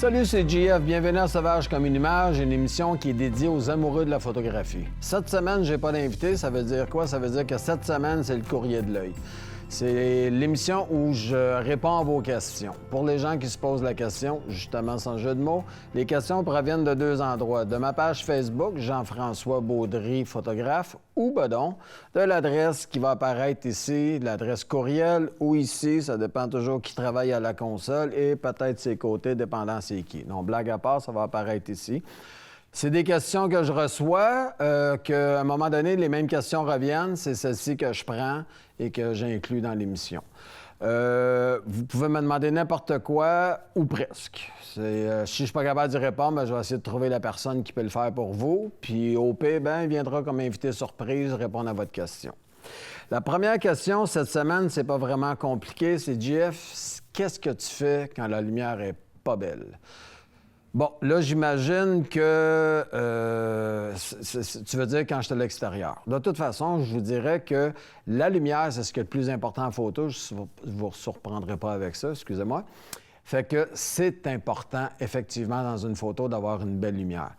Salut, c'est JF. Bienvenue à Sauvage comme une image, une émission qui est dédiée aux amoureux de la photographie. Cette semaine, j'ai pas d'invité. Ça veut dire quoi? Ça veut dire que cette semaine, c'est le courrier de l'œil. C'est l'émission où je réponds à vos questions. Pour les gens qui se posent la question, justement sans jeu de mots, les questions proviennent de deux endroits. De ma page Facebook, Jean-François Baudry, photographe, ou bedon, de l'adresse qui va apparaître ici, l'adresse courriel, ou ici, ça dépend toujours qui travaille à la console, et peut-être ses côtés, dépendant c'est qui. Donc, blague à part, ça va apparaître ici. C'est des questions que je reçois, qu'à un moment donné, les mêmes questions reviennent. C'est celles-ci que je prends et que j'inclus dans l'émission. Vous pouvez me demander n'importe quoi, ou presque. Si je ne suis pas capable d'y répondre, bien, je vais essayer de trouver la personne qui peut le faire pour vous. Puis au pire, bien, il viendra comme invité surprise répondre à votre question. La première question cette semaine, c'est pas vraiment compliqué. C'est JF, qu'est-ce que tu fais quand la lumière est pas belle? Bon, là, j'imagine que tu veux dire quand je suis à l'extérieur. De toute façon, je vous dirais que la lumière, c'est ce qui est le plus important en photo. Je ne vous surprendrai pas avec ça, excusez-moi. Fait que c'est important, effectivement, dans une photo, d'avoir une belle lumière.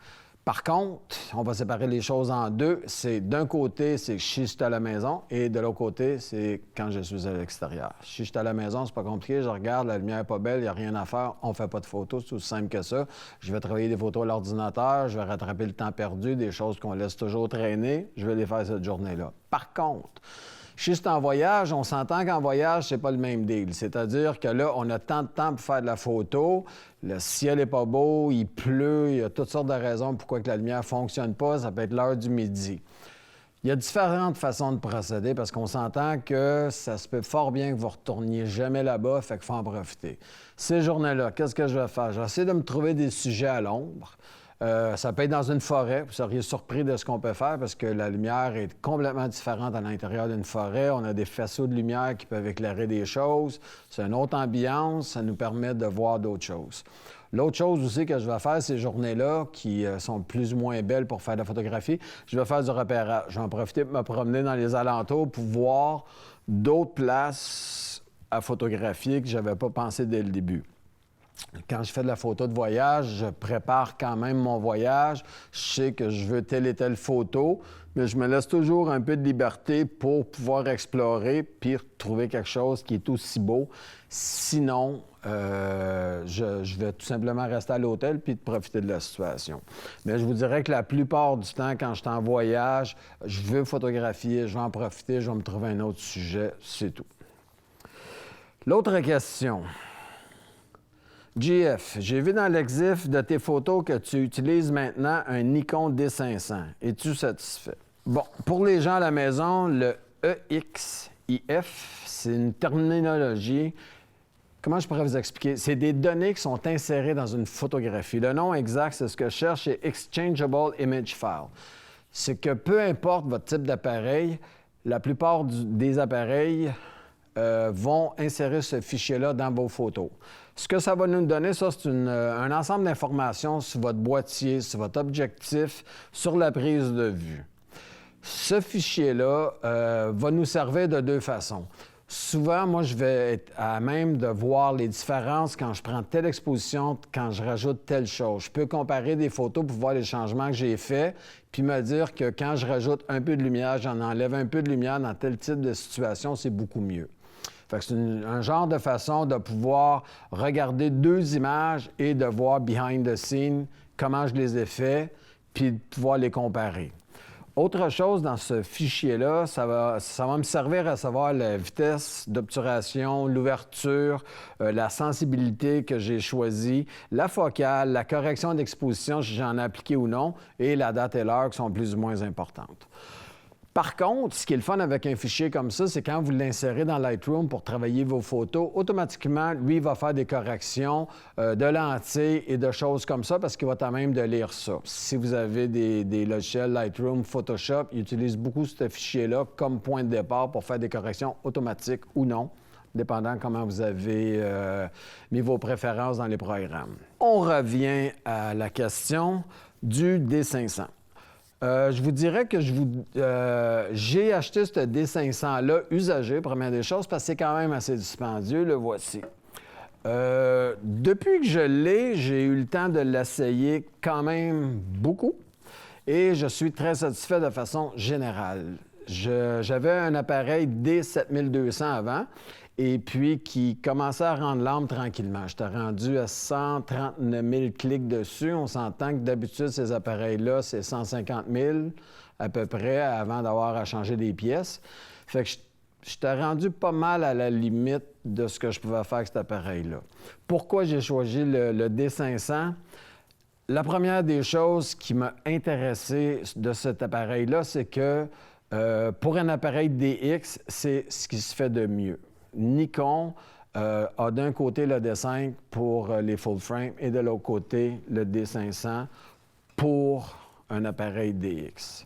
Par contre, on va séparer les choses en deux. C'est d'un côté, c'est si je suis à la maison, et de l'autre côté, c'est quand je suis à l'extérieur. Si je suis à la maison, c'est pas compliqué. Je regarde, la lumière n'est pas belle, il n'y a rien à faire. On ne fait pas de photos, c'est aussi simple que ça. Je vais travailler des photos à l'ordinateur, je vais rattraper le temps perdu, des choses qu'on laisse toujours traîner. Je vais les faire cette journée-là. Par contre, si je suis en voyage, on s'entend qu'en voyage, c'est pas le même deal. C'est-à-dire que là, on a tant de temps pour faire de la photo, le ciel n'est pas beau, il pleut, il y a toutes sortes de raisons pourquoi que la lumière ne fonctionne pas. Ça peut être l'heure du midi. Il y a différentes façons de procéder parce qu'on s'entend que ça se peut fort bien que vous ne retourniez jamais là-bas, fait qu'il faut en profiter. Ces journées-là, qu'est-ce que je vais faire? Je vais essayer de me trouver des sujets à l'ombre. Ça peut être dans une forêt. Vous seriez surpris de ce qu'on peut faire parce que la lumière est complètement différente à l'intérieur d'une forêt. On a des faisceaux de lumière qui peuvent éclairer des choses. C'est une autre ambiance. Ça nous permet de voir d'autres choses. L'autre chose aussi que je vais faire ces journées-là, qui sont plus ou moins belles pour faire de la photographie, je vais faire du repérage. Je vais en profiter pour me promener dans les alentours pour voir d'autres places à photographier que je n'avais pas pensé dès le début. Quand je fais de la photo de voyage, je prépare quand même mon voyage. Je sais que je veux telle et telle photo, mais je me laisse toujours un peu de liberté pour pouvoir explorer puis trouver quelque chose qui est aussi beau. Sinon, je vais tout simplement rester à l'hôtel puis profiter de la situation. Mais je vous dirais que la plupart du temps, quand je suis en voyage, je veux photographier, je vais en profiter, je vais me trouver un autre sujet, c'est tout. L'autre question. JF, j'ai vu dans l'exif de tes photos que tu utilises maintenant un Nikon D500. Es-tu satisfait? Bon, pour les gens à la maison, le EXIF, c'est une terminologie. Comment je pourrais vous expliquer? C'est des données qui sont insérées dans une photographie. Le nom exact, c'est ce que je cherche, c'est Exchangeable Image File. C'est que peu importe votre type d'appareil, la plupart des appareils vont insérer ce fichier-là dans vos photos. Ce que ça va nous donner, ça, c'est un ensemble d'informations sur votre boîtier, sur votre objectif, sur la prise de vue. Ce fichier-là va nous servir de deux façons. Souvent, moi, je vais être à même de voir les différences quand je prends telle exposition, quand je rajoute telle chose. Je peux comparer des photos pour voir les changements que j'ai faits, puis me dire que quand je rajoute un peu de lumière, j'en enlève un peu de lumière dans tel type de situation, c'est beaucoup mieux. Fait que c'est un genre de façon de pouvoir regarder deux images et de voir behind the scene comment je les ai faits, puis de pouvoir les comparer. Autre chose dans ce fichier-là, ça va me servir à savoir la vitesse d'obturation, l'ouverture, la sensibilité que j'ai choisie, la focale, la correction d'exposition si j'en ai appliqué ou non, et la date et l'heure qui sont plus ou moins importantes. Par contre, ce qui est le fun avec un fichier comme ça, c'est quand vous l'insérez dans Lightroom pour travailler vos photos, automatiquement, lui, il va faire des corrections de lentilles et de choses comme ça parce qu'il va à même de lire ça. Si vous avez des logiciels Lightroom, Photoshop, il utilise beaucoup ce fichier-là comme point de départ pour faire des corrections automatiques ou non, dépendant comment vous avez mis vos préférences dans les programmes. On revient à la question du D500. Je vous dirais que j'ai acheté ce D500-là usagé, première des choses, parce que c'est quand même assez dispendieux. Le voici. Depuis que je l'ai, j'ai eu le temps de l'essayer quand même beaucoup et je suis très satisfait de façon générale. J'avais un appareil D7200 avant et puis qui commençait à rendre l'âme tranquillement. J'étais rendu à 139 000 clics dessus. On s'entend que d'habitude, ces appareils-là, c'est 150 000 à peu près avant d'avoir à changer des pièces. Fait que j'étais rendu pas mal à la limite de ce que je pouvais faire avec cet appareil-là. Pourquoi j'ai choisi le D500? La première des choses qui m'a intéressé de cet appareil-là, c'est que pour un appareil DX, c'est ce qui se fait de mieux. Nikon a d'un côté le D5 pour les full frame et de l'autre côté le D500 pour un appareil DX.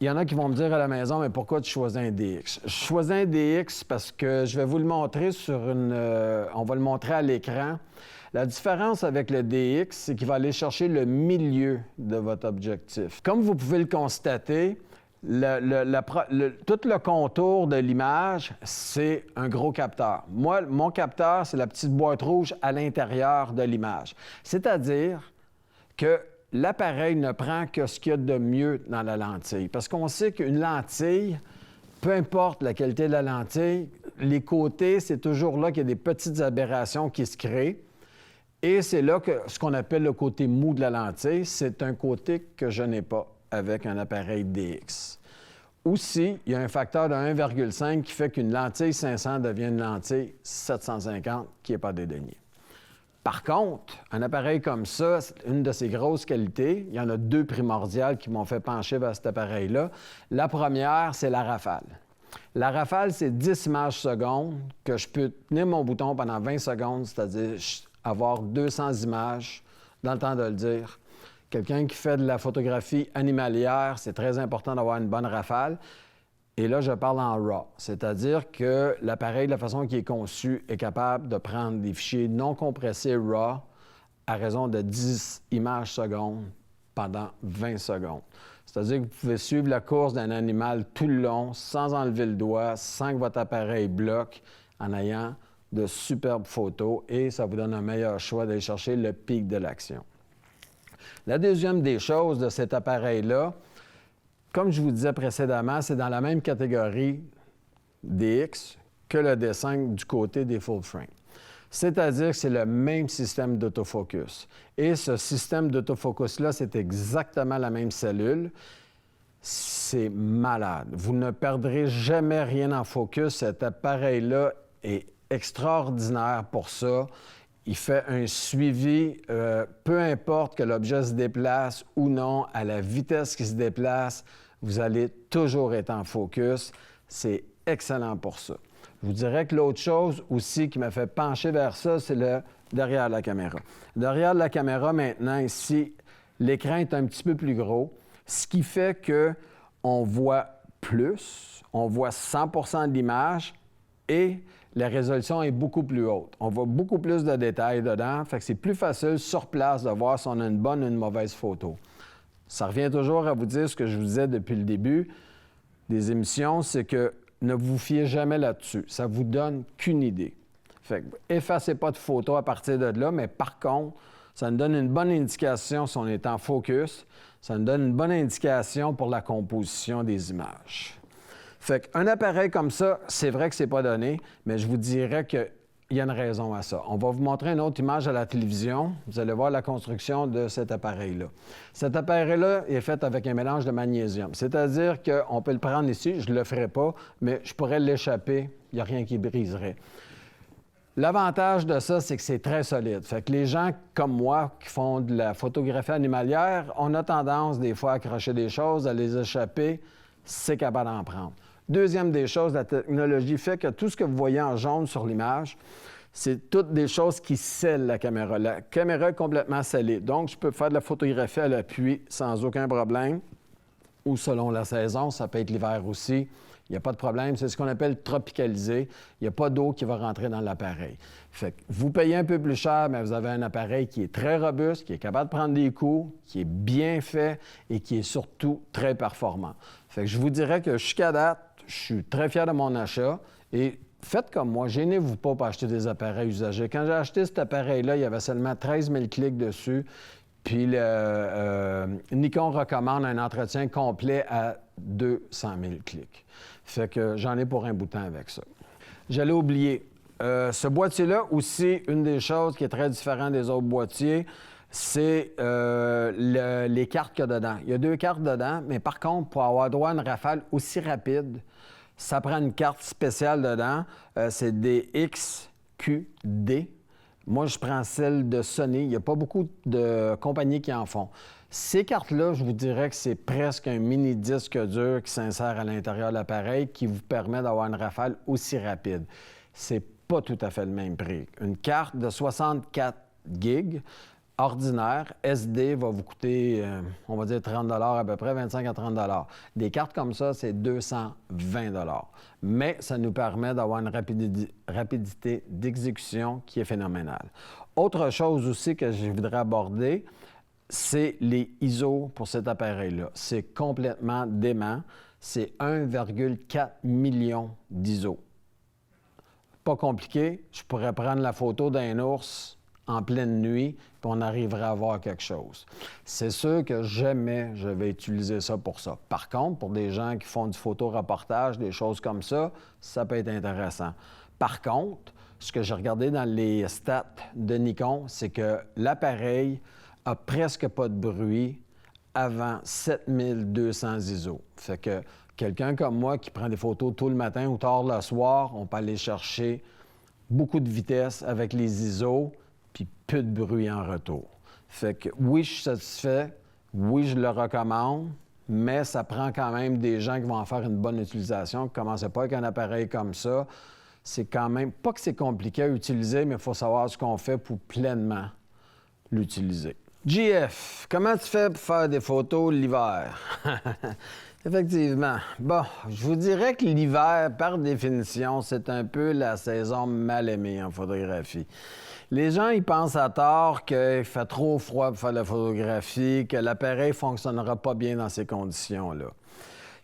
Il y en a qui vont me dire à la maison, mais pourquoi tu choisis un DX? Je choisis un DX parce que je vais vous le montrer sur une... on va le montrer à l'écran. La différence avec le DX, c'est qu'il va aller chercher le milieu de votre objectif. Comme vous pouvez le constater, tout le contour de l'image, c'est un gros capteur. Moi, mon capteur, c'est la petite boîte rouge à l'intérieur de l'image. C'est-à-dire que l'appareil ne prend que ce qu'il y a de mieux dans la lentille. Parce qu'on sait qu'une lentille, peu importe la qualité de la lentille, les côtés, c'est toujours là qu'il y a des petites aberrations qui se créent. Et c'est là que ce qu'on appelle le côté mou de la lentille, c'est un côté que je n'ai pas avec un appareil DX. Aussi, il y a un facteur de 1,5 qui fait qu'une lentille 500 devient une lentille 750 qui n'est pas dédaignée. Par contre, un appareil comme ça, une de ses grosses qualités, il y en a deux primordiales qui m'ont fait pencher vers cet appareil-là. La première, c'est la rafale. La rafale, c'est 10 images secondes que je peux tenir mon bouton pendant 20 secondes, c'est-à-dire avoir 200 images dans le temps de le dire. Quelqu'un qui fait de la photographie animalière, c'est très important d'avoir une bonne rafale. Et là, je parle en RAW, c'est-à-dire que l'appareil, de la façon qu'il est conçu, est capable de prendre des fichiers non compressés RAW à raison de 10 images secondes pendant 20 secondes. C'est-à-dire que vous pouvez suivre la course d'un animal tout le long, sans enlever le doigt, sans que votre appareil bloque, en ayant de superbes photos et ça vous donne un meilleur choix d'aller chercher le pic de l'action. La deuxième des choses de cet appareil-là, comme je vous disais précédemment, c'est dans la même catégorie DX que le D5 du côté des full frame. C'est-à-dire que c'est le même système d'autofocus. Et ce système d'autofocus-là, c'est exactement la même cellule. C'est malade. Vous ne perdrez jamais rien en focus. Cet appareil-là est extraordinaire pour ça. Il fait un suivi, peu importe que l'objet se déplace ou non, à la vitesse qu'il se déplace, vous allez toujours être en focus. C'est excellent pour ça. Je vous dirais que l'autre chose aussi qui m'a fait pencher vers ça, c'est le derrière la caméra. Derrière la caméra, maintenant, ici, l'écran est un petit peu plus gros, ce qui fait qu'on voit plus, on voit 100 de l'image et la résolution est beaucoup plus haute. On voit beaucoup plus de détails dedans, fait que c'est plus facile sur place de voir si on a une bonne ou une mauvaise photo. Ça revient toujours à vous dire ce que je vous disais depuis le début des émissions, c'est que ne vous fiez jamais là-dessus. Ça vous donne qu'une idée. Fait que effacez pas de photos à partir de là, mais par contre, ça nous donne une bonne indication si on est en focus. Ça nous donne une bonne indication pour la composition des images. Fait qu'un appareil comme ça, c'est vrai que c'est pas donné, mais je vous dirais qu'il y a une raison à ça. On va vous montrer une autre image à la télévision. Vous allez voir la construction de cet appareil-là. Cet appareil-là est fait avec un mélange de magnésium. C'est-à-dire qu'on peut le prendre ici, je ne le ferai pas, mais je pourrais l'échapper, il n'y a rien qui briserait. L'avantage de ça, c'est que c'est très solide. Fait que les gens comme moi qui font de la photographie animalière, on a tendance des fois à accrocher des choses, à les échapper, c'est capable d'en prendre. Deuxième des choses, la technologie fait que tout ce que vous voyez en jaune sur l'image, c'est toutes des choses qui scellent la caméra. La caméra est complètement scellée. Donc, je peux faire de la photographie à l'appui sans aucun problème. Ou selon la saison, ça peut être l'hiver aussi. Il n'y a pas de problème. C'est ce qu'on appelle tropicalisé. Il n'y a pas d'eau qui va rentrer dans l'appareil. Fait que vous payez un peu plus cher, mais vous avez un appareil qui est très robuste, qui est capable de prendre des coups, qui est bien fait et qui est surtout très performant. Fait que je vous dirais que jusqu'à date, je suis très fier de mon achat et faites comme moi, gênez-vous pas pour acheter des appareils usagés. Quand j'ai acheté cet appareil-là, il y avait seulement 13 000 clics dessus. Puis Nikon recommande un entretien complet à 200 000 clics. Fait que j'en ai pour un bout de temps avec ça. J'allais oublier. Ce boîtier-là, aussi, une des choses qui est très différente des autres boîtiers, c'est les cartes qu'il y a dedans. Il y a 2 cartes dedans, mais par contre, pour avoir droit à une rafale aussi rapide, ça prend une carte spéciale dedans. C'est des XQD. Moi, je prends celle de Sony. Il n'y a pas beaucoup de compagnies qui en font. Ces cartes-là, je vous dirais que c'est presque un mini disque dur qui s'insère à l'intérieur de l'appareil qui vous permet d'avoir une rafale aussi rapide. C'est pas tout à fait le même prix. Une carte de 64 gigs ordinaire, SD, va vous coûter, on va dire 30 à peu près, 25 à 30 Des cartes comme ça, c'est 220 mais ça nous permet d'avoir une rapidité d'exécution qui est phénoménale. Autre chose aussi que je voudrais aborder, c'est les ISO pour cet appareil-là. C'est complètement dément. C'est 1,4 million d'ISO. Pas compliqué. Je pourrais prendre la photo d'un ours en pleine nuit, puis on arriverait à voir quelque chose. C'est sûr que jamais je vais utiliser ça pour ça. Par contre, pour des gens qui font du photoreportage, des choses comme ça, ça peut être intéressant. Par contre, ce que j'ai regardé dans les stats de Nikon, c'est que l'appareil a presque pas de bruit avant 7200 ISO. Fait que quelqu'un comme moi qui prend des photos tôt le matin ou tard le soir, on peut aller chercher beaucoup de vitesse avec les ISO, puis peu de bruit en retour. Fait que oui, je suis satisfait, oui, je le recommande, mais ça prend quand même des gens qui vont en faire une bonne utilisation. Commencez pas avec un appareil comme ça. C'est quand même, pas que c'est compliqué à utiliser, mais il faut savoir ce qu'on fait pour pleinement l'utiliser. JF, comment tu fais pour faire des photos l'hiver? Effectivement. Bon, je vous dirais que l'hiver, par définition, c'est un peu la saison mal aimée en photographie. Les gens, ils pensent à tort qu'il fait trop froid pour faire de la photographie, que l'appareil ne fonctionnera pas bien dans ces conditions-là.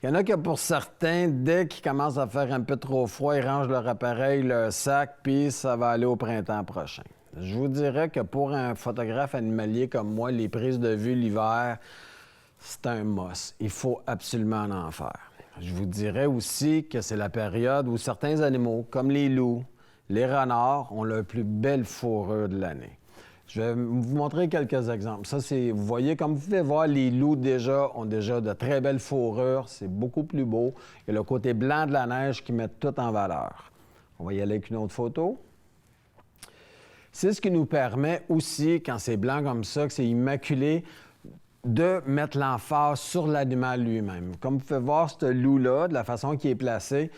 Il y en a que pour certains, dès qu'ils commencent à faire un peu trop froid, ils rangent leur appareil, leur sac, puis ça va aller au printemps prochain. Je vous dirais que pour un photographe animalier comme moi, les prises de vue l'hiver, c'est un must. Il faut absolument en faire. Je vous dirais aussi que c'est la période où certains animaux, comme les loups, les renards, ont leur plus belle fourrure de l'année. Je vais vous montrer quelques exemples. Ça, c'est, vous voyez, comme vous pouvez voir, les loups ont déjà de très belles fourrures. C'est beaucoup plus beau. Il y a le côté blanc de la neige qui met tout en valeur. On va y aller avec une autre photo. C'est ce qui nous permet aussi, quand c'est blanc comme ça, que c'est immaculé, de mettre l'emphase sur l'animal lui-même. Comme vous pouvez voir, ce loup-là, de la façon qu'il est placé,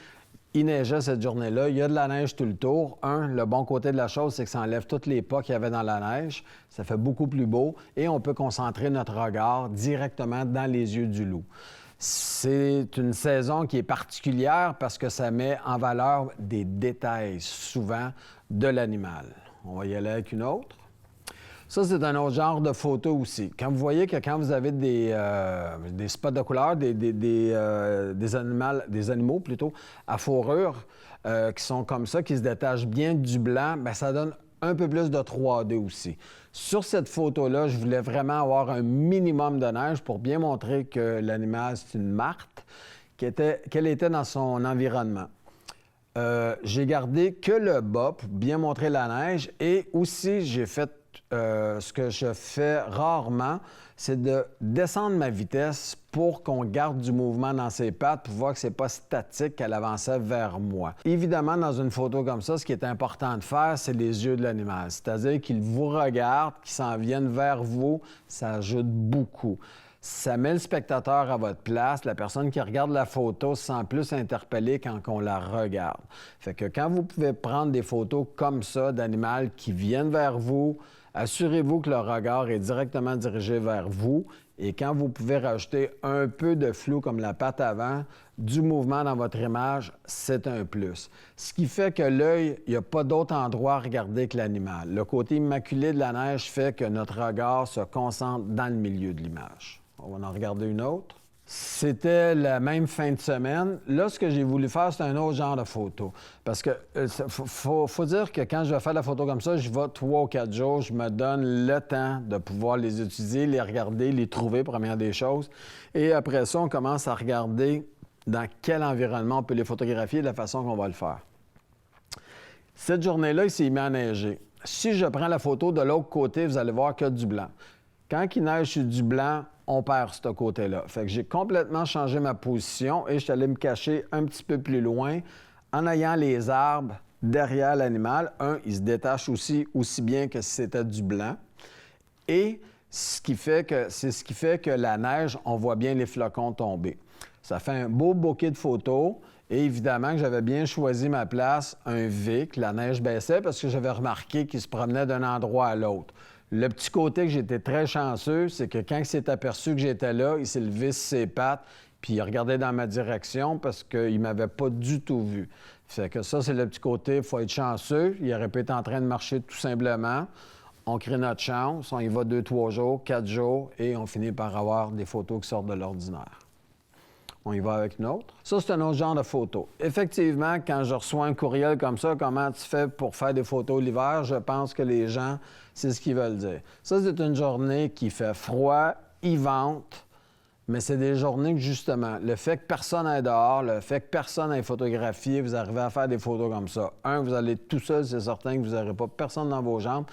il neigeait cette journée-là. Il y a de la neige tout le tour. Le bon côté de la chose, c'est que ça enlève tous les pas qu'il y avait dans la neige. Ça fait beaucoup plus beau et on peut concentrer notre regard directement dans les yeux du loup. C'est une saison qui est particulière parce que ça met en valeur des détails, souvent, de l'animal. On va y aller avec une autre. Ça, c'est un autre genre de photo aussi. Quand vous voyez que quand vous avez des spots de couleur, des animaux plutôt, à fourrure, qui sont comme ça, qui se détachent bien du blanc, bien, ça donne un peu plus de 3D aussi. Sur cette photo-là, je voulais vraiment avoir un minimum de neige pour bien montrer que l'animal, c'est une martre, qu'elle était dans son environnement. J'ai gardé que le bas pour bien montrer la neige et aussi, j'ai fait ce que je fais rarement, c'est de descendre ma vitesse pour qu'on garde du mouvement dans ses pattes pour voir que c'est pas statique, qu'elle avançait vers moi. Évidemment, dans une photo comme ça, ce qui est important de faire, c'est les yeux de l'animal. C'est-à-dire qu'il vous regarde, qu'il s'en vienne vers vous, ça ajoute beaucoup. Ça met le spectateur à votre place. La personne qui regarde la photo se sent plus interpellée quand on la regarde. Fait que quand vous pouvez prendre des photos comme ça d'animaux qui viennent vers vous, assurez-vous que le regard est directement dirigé vers vous et quand vous pouvez rajouter un peu de flou comme la patte avant, du mouvement dans votre image, c'est un plus. Ce qui fait que l'œil, il n'y a pas d'autre endroit à regarder que l'animal. Le côté immaculé de la neige fait que notre regard se concentre dans le milieu de l'image. On va en regarder une autre. C'était la même fin de semaine. Là, ce que j'ai voulu faire, c'est un autre genre de photo. Parce que faut dire que quand je vais faire la photo comme ça, je vais 3 ou 4 jours, je me donne le temps de pouvoir les étudier, les regarder, les trouver, première des choses. Et après ça, on commence à regarder dans quel environnement on peut les photographier de la façon qu'on va le faire. Cette journée-là, il s'est mis à neiger. Si je prends la photo de l'autre côté, vous allez voir qu'il y a du blanc. Quand il neige sur du blanc, on perd ce côté-là. Fait que j'ai complètement changé ma position et je suis allé me cacher un petit peu plus loin en ayant les arbres derrière l'animal. Il se détache aussi bien que si c'était du blanc. Et c'est ce qui fait que la neige, on voit bien les flocons tomber. Ça fait un beau bouquet de photos. Et évidemment que j'avais bien choisi ma place, un V, que la neige baissait parce que j'avais remarqué qu'il se promenait d'un endroit à l'autre. Le petit côté que j'étais très chanceux, c'est que quand il s'est aperçu que j'étais là, il s'est levé sur ses pattes, puis il regardait dans ma direction parce qu'il ne m'avait pas du tout vu. Fait que ça, c'est le petit côté, il faut être chanceux. Il aurait pu être en train de marcher tout simplement. On crée notre chance, on y va 2, 3 jours, 4 jours, et on finit par avoir des photos qui sortent de l'ordinaire. On y va avec une autre. Ça, c'est un autre genre de photo. Effectivement, quand je reçois un courriel comme ça, comment tu fais pour faire des photos l'hiver, je pense que les gens, c'est ce qu'ils veulent dire. Ça, c'est une journée qui fait froid, il vente, mais c'est des journées que, justement, le fait que personne n'est dehors, le fait que personne n'ait photographié, vous arrivez à faire des photos comme ça. Vous allez tout seul, c'est certain que vous n'aurez pas personne dans vos jambes.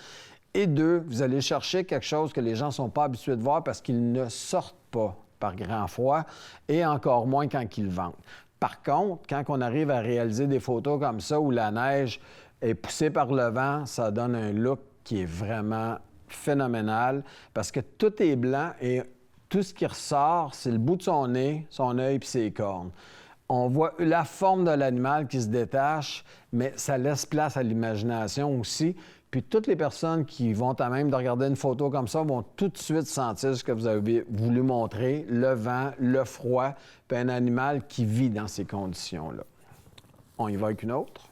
Et 2, vous allez chercher quelque chose que les gens ne sont pas habitués de voir parce qu'ils ne sortent pas par grand froid, et encore moins quand ils vendent. Par contre, quand on arrive à réaliser des photos comme ça où la neige est poussée par le vent, ça donne un look qui est vraiment phénoménal parce que tout est blanc et tout ce qui ressort, c'est le bout de son nez, son œil puis ses cornes. On voit la forme de l'animal qui se détache, mais ça laisse place à l'imagination aussi. Puis toutes les personnes qui vont à même de regarder une photo comme ça vont tout de suite sentir ce que vous avez voulu montrer, le vent, le froid, puis un animal qui vit dans ces conditions-là. On y va avec une autre.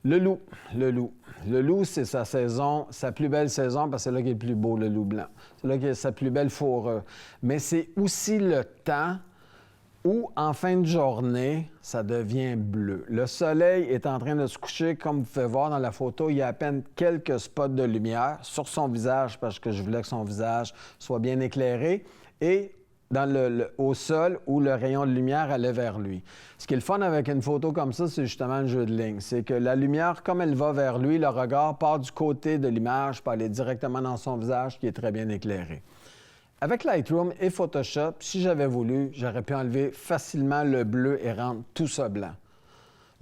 Le loup. Le loup. Le loup, c'est sa saison, sa plus belle saison, parce que c'est là qu'il est le plus beau, le loup blanc. C'est là qu'il a sa plus belle fourrure. Mais c'est aussi le temps où, en fin de journée, ça devient bleu. Le soleil est en train de se coucher, comme vous pouvez voir dans la photo, il y a à peine quelques spots de lumière sur son visage, parce que je voulais que son visage soit bien éclairé, et au sol où le rayon de lumière allait vers lui. Ce qui est le fun avec une photo comme ça, c'est justement le jeu de ligne. C'est que la lumière, comme elle va vers lui, le regard part du côté de l'image pour aller directement dans son visage, qui est très bien éclairé. Avec Lightroom et Photoshop, si j'avais voulu, j'aurais pu enlever facilement le bleu et rendre tout ça blanc.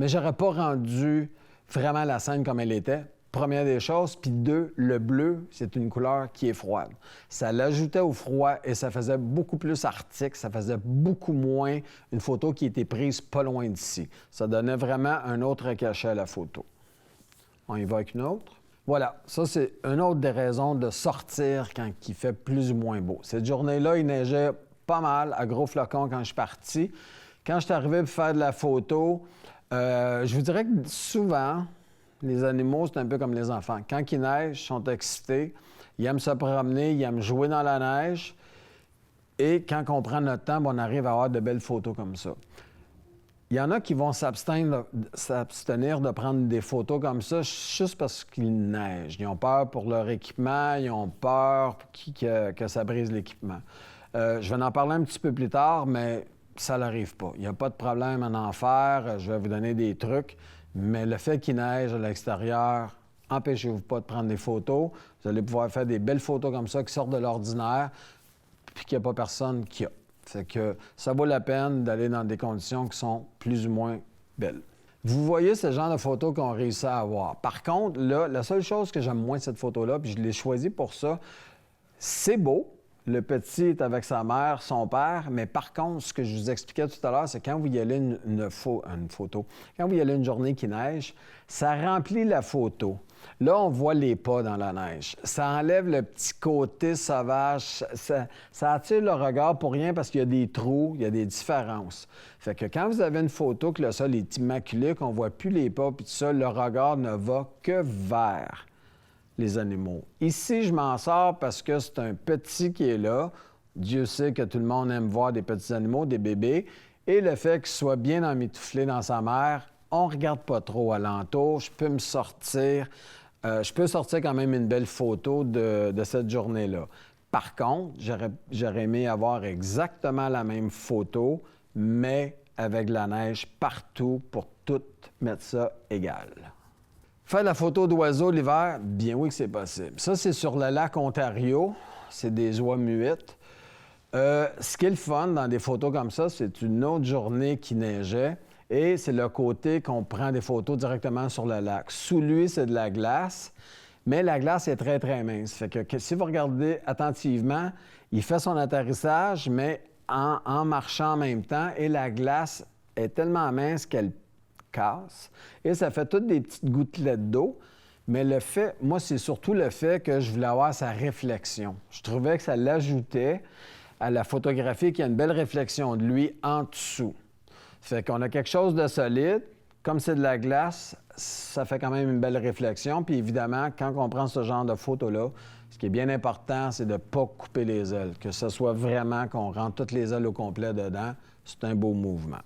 Mais j'aurais pas rendu vraiment la scène comme elle était. Première des choses. Puis 2, le bleu, c'est une couleur qui est froide. Ça l'ajoutait au froid et ça faisait beaucoup plus arctique. Ça faisait beaucoup moins une photo qui était prise pas loin d'ici. Ça donnait vraiment un autre cachet à la photo. On y va avec une autre. Voilà, ça, c'est une autre des raisons de sortir quand il fait plus ou moins beau. Cette journée-là, il neigeait pas mal, à gros flocons quand je suis parti. Quand je suis arrivé pour faire de la photo, je vous dirais que souvent, les animaux, c'est un peu comme les enfants. Quand il neige, ils sont excités, ils aiment se promener, ils aiment jouer dans la neige. Et quand on prend notre temps, on arrive à avoir de belles photos comme ça. Il y en a qui vont s'abstenir de prendre des photos comme ça juste parce qu'il neige. Ils ont peur pour leur équipement, ils ont peur que ça brise l'équipement. Je vais en parler un petit peu plus tard, mais ça n'arrive pas. Il n'y a pas de problème à en faire. Je vais vous donner des trucs. Mais le fait qu'il neige à l'extérieur, empêchez-vous pas de prendre des photos. Vous allez pouvoir faire des belles photos comme ça qui sortent de l'ordinaire puis qu'il n'y a pas personne qui a. Fait que ça vaut la peine d'aller dans des conditions qui sont plus ou moins belles. Vous voyez ce genre de photos qu'on réussit à avoir. Par contre, là, la seule chose que j'aime moins de cette photo-là, puis je l'ai choisie pour ça, c'est beau. Le petit est avec sa mère, son père, mais par contre, ce que je vous expliquais tout à l'heure, c'est quand vous y allez une photo, quand vous y allez une journée qui neige, ça remplit la photo. Là, on voit les pas dans la neige. Ça enlève le petit côté sauvage. Ça attire le regard pour rien parce qu'il y a des trous, il y a des différences. Fait que quand vous avez une photo que le sol est immaculé, qu'on ne voit plus les pas, puis tout ça, le regard ne va que vers les animaux. Ici, je m'en sors parce que c'est un petit qui est là. Dieu sait que tout le monde aime voir des petits animaux, des bébés. Et le fait qu'il soit bien emmitouflé dans sa mère, on ne regarde pas trop alentour. Je peux sortir quand même une belle photo de cette journée-là. Par contre, j'aurais aimé avoir exactement la même photo, mais avec de la neige partout pour tout mettre ça égal. Faire la photo d'oiseaux l'hiver, bien oui que c'est possible. Ça, c'est sur le lac Ontario. C'est des oies muettes. Ce qui est le fun dans des photos comme ça, c'est une autre journée qui neigeait et c'est le côté qu'on prend des photos directement sur le lac. Sous lui, c'est de la glace, mais la glace est très, très mince. Fait que si vous regardez attentivement, il fait son atterrissage, mais en marchant en même temps et la glace est tellement mince qu'elle casse et ça fait toutes des petites gouttelettes d'eau. Mais moi, c'est surtout le fait que je voulais avoir sa réflexion. Je trouvais que ça l'ajoutait à la photographie qu'il y a une belle réflexion de lui en dessous. Fait qu'on a quelque chose de solide. Comme c'est de la glace, ça fait quand même une belle réflexion. Puis évidemment, quand on prend ce genre de photo-là, ce qui est bien important, c'est de ne pas couper les ailes. Que ce soit vraiment qu'on rentre toutes les ailes au complet dedans. C'est un beau mouvement.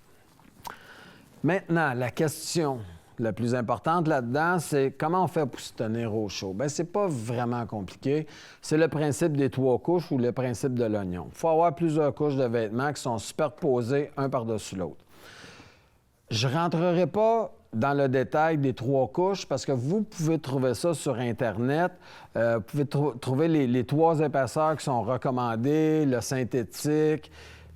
Maintenant, la question la plus importante là-dedans, c'est comment on fait pour se tenir au chaud. Bien, c'est pas vraiment compliqué. C'est le principe des 3 couches ou le principe de l'oignon. Il faut avoir plusieurs couches de vêtements qui sont superposées un par-dessus l'autre. Je ne rentrerai pas dans le détail des 3 couches parce que vous pouvez trouver ça sur Internet. Vous pouvez trouver les 3 épaisseurs qui sont recommandées, le synthétique,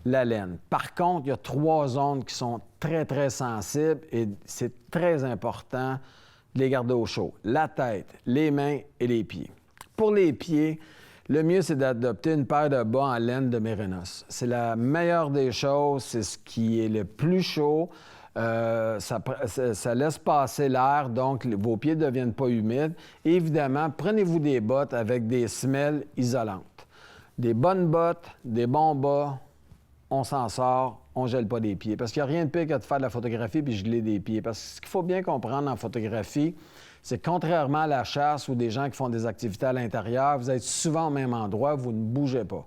la laine. Par contre, il y a 3 zones qui sont très, très sensibles et c'est très important de les garder au chaud. La tête, les mains et les pieds. Pour les pieds, le mieux, c'est d'adopter une paire de bas en laine de Mérinos. C'est la meilleure des choses, c'est ce qui est le plus chaud. Ça laisse passer l'air, donc vos pieds ne deviennent pas humides. Et évidemment, prenez-vous des bottes avec des semelles isolantes. Des bonnes bottes, des bons bas, on s'en sort, on ne gèle pas des pieds. Parce qu'il n'y a rien de pire que de faire de la photographie puis geler des pieds. Parce que ce qu'il faut bien comprendre en photographie, c'est que contrairement à la chasse ou des gens qui font des activités à l'intérieur, vous êtes souvent au même endroit, vous ne bougez pas.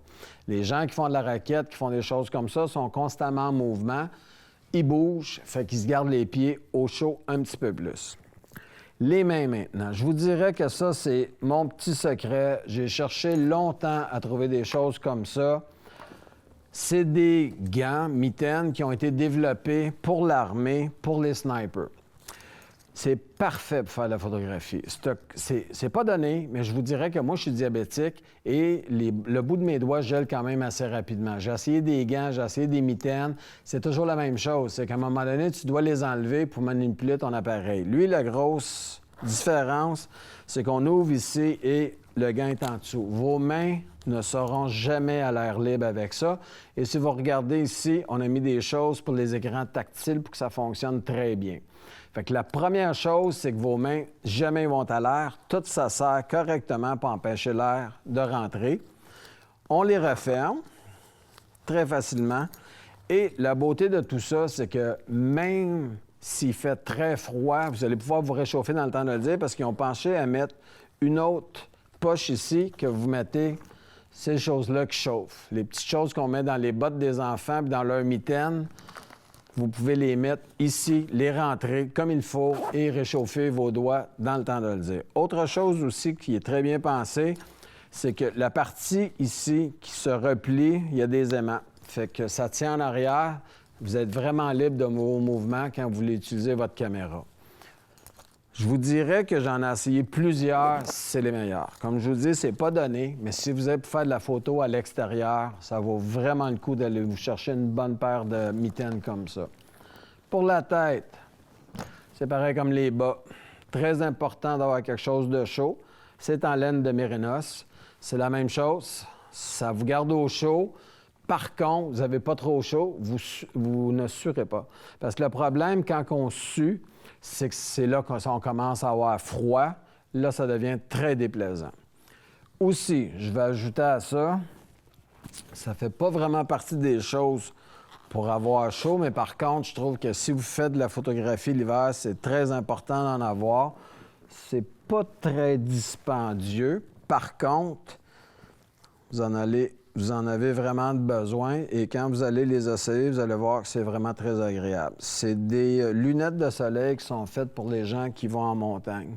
Les gens qui font de la raquette, qui font des choses comme ça, sont constamment en mouvement. Ils bougent, fait qu'ils se gardent les pieds au chaud un petit peu plus. Les mains maintenant. Je vous dirais que ça, c'est mon petit secret. J'ai cherché longtemps à trouver des choses comme ça. C'est des gants, mitaines, qui ont été développés pour l'armée, pour les snipers. C'est parfait pour faire de la photographie. C'est pas donné, mais je vous dirais que moi, je suis diabétique et le bout de mes doigts gèle quand même assez rapidement. J'ai essayé des gants, j'ai essayé des mitaines. C'est toujours la même chose. C'est qu'à un moment donné, tu dois les enlever pour manipuler ton appareil. Lui, la grosse différence, c'est qu'on ouvre ici et le gant est en dessous. Vos mains ne seront jamais à l'air libre avec ça. Et si vous regardez ici, on a mis des choses pour les écrans tactiles pour que ça fonctionne très bien. Fait que la première chose, c'est que vos mains jamais vont à l'air. Tout ça sert correctement pour empêcher l'air de rentrer. On les referme très facilement. Et la beauté de tout ça, c'est que même s'il fait très froid, vous allez pouvoir vous réchauffer dans le temps de le dire parce qu'ils ont pensé à mettre une autre poche ici que vous mettez ces choses-là qui chauffent. Les petites choses qu'on met dans les bottes des enfants puis dans leur mitaine, vous pouvez les mettre ici, les rentrer comme il faut et réchauffer vos doigts dans le temps de le dire. Autre chose aussi qui est très bien pensée, c'est que la partie ici qui se replie, il y a des aimants. Fait que ça tient en arrière. Vous êtes vraiment libre de vos mouvements quand vous voulez utiliser votre caméra. Je vous dirais que j'en ai essayé plusieurs, c'est les meilleurs. Comme je vous dis, c'est pas donné, mais si vous êtes pour faire de la photo à l'extérieur, ça vaut vraiment le coup d'aller vous chercher une bonne paire de mitaines comme ça. Pour la tête, c'est pareil comme les bas. Très important d'avoir quelque chose de chaud. C'est en laine de Mérinos. C'est la même chose. Ça vous garde au chaud. Par contre, vous n'avez pas trop chaud, vous ne suerez pas. Parce que le problème, quand on sue, c'est que c'est là qu'on commence à avoir froid. Là, ça devient très déplaisant. Aussi, je vais ajouter à ça, ça ne fait pas vraiment partie des choses pour avoir chaud, mais par contre, je trouve que si vous faites de la photographie l'hiver, c'est très important d'en avoir. C'est pas très dispendieux. Par contre, vous en allez vous en avez vraiment besoin et quand vous allez les essayer, vous allez voir que c'est vraiment très agréable. C'est des lunettes de soleil qui sont faites pour les gens qui vont en montagne.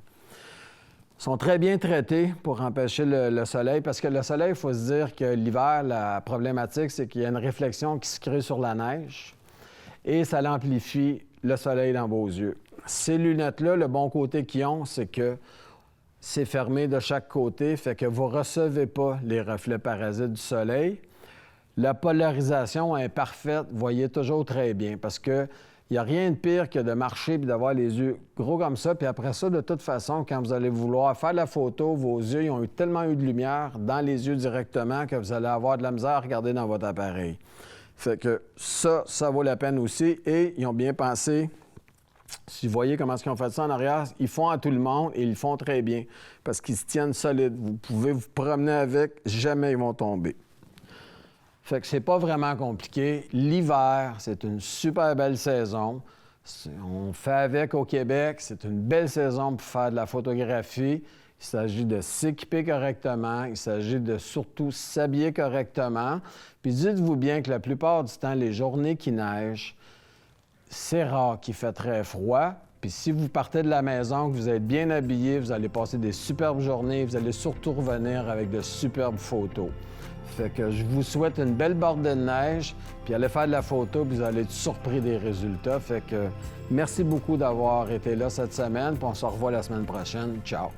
Sont très bien traités pour empêcher le soleil, parce que le soleil, il faut se dire que l'hiver, la problématique, c'est qu'il y a une réflexion qui se crée sur la neige et ça l'amplifie le soleil dans vos yeux. Ces lunettes-là, le bon côté qu'ils ont, c'est que c'est fermé de chaque côté, fait que vous ne recevez pas les reflets parasites du soleil. La polarisation est parfaite, vous voyez toujours très bien, parce que il n'y a rien de pire que de marcher et d'avoir les yeux gros comme ça. Puis après ça, de toute façon, quand vous allez vouloir faire la photo, vos yeux ils ont tellement eu de lumière dans les yeux directement que vous allez avoir de la misère à regarder dans votre appareil. Fait que ça vaut la peine aussi. Et ils ont bien pensé, si vous voyez comment ils ont fait ça en arrière, ils font à tout le monde et ils le font très bien parce qu'ils se tiennent solides. Vous pouvez vous promener avec, jamais ils vont tomber. Fait que c'est pas vraiment compliqué. L'hiver, c'est une super belle saison. On fait avec au Québec. C'est une belle saison pour faire de la photographie. Il s'agit de s'équiper correctement. Il s'agit de surtout s'habiller correctement. Puis dites-vous bien que la plupart du temps, les journées qui neigent, c'est rare qu'il fait très froid. Puis si vous partez de la maison, que vous êtes bien habillé, vous allez passer des superbes journées. Vous allez surtout revenir avec de superbes photos. Fait que je vous souhaite une belle bordée de neige, puis allez faire de la photo, puis vous allez être surpris des résultats. Fait que merci beaucoup d'avoir été là cette semaine, puis on se revoit la semaine prochaine. Ciao!